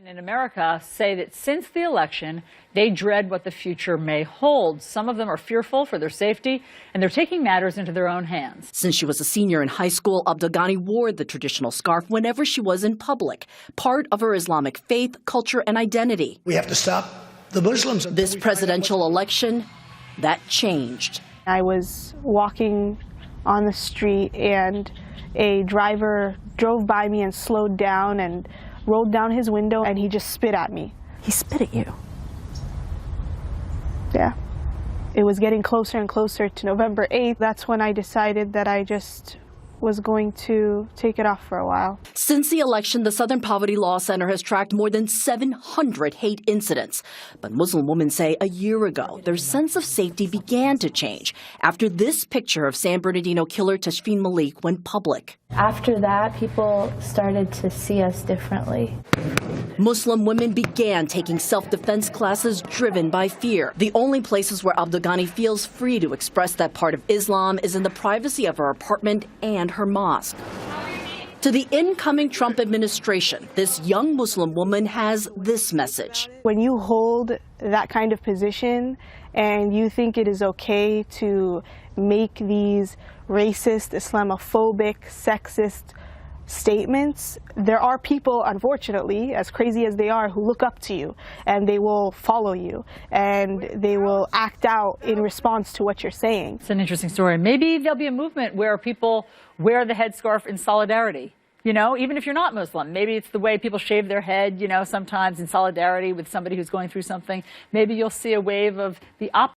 In America say that since the election, they dread what the future may hold. Some of them are fearful for their safety, and they're taking matters into their own hands. Since she was a senior in high school, Abdelghani wore the traditional scarf whenever she was in public, part of her Islamic faith, culture, and identity. We have to stop the Muslims. This presidential election, that changed. I was walking on the street, and a driver drove by me and slowed down and rolled down his window, and he just spit at me. He spit at you? Yeah. It was getting closer and closer to November 8th. That's when I decided that I just was going to take it off for a while. Since the election, the Southern Poverty Law Center has tracked more than 700 hate incidents. But Muslim women say a year ago, their sense of safety began to change after this picture of San Bernardino killer Tashfeen Malik went public. After that, people started to see us differently. Muslim women began taking self-defense classes driven by fear. The only places where Abdelghani feels free to express that part of Islam is in the privacy of her apartment and her mosque. To the incoming Trump administration, this young Muslim woman has this message. When you hold that kind of position and you think it is okay to make these racist, Islamophobic, sexist statements, there are people, unfortunately, as crazy as they are, who look up to you, and they will follow you, and they will act out in response to what you're saying. It's an interesting story. Maybe there'll be a movement where people wear the headscarf in solidarity. You know, even if you're not Muslim, maybe it's the way people shave their head, you know, sometimes in solidarity with somebody who's going through something. Maybe you'll see a wave of the opposite.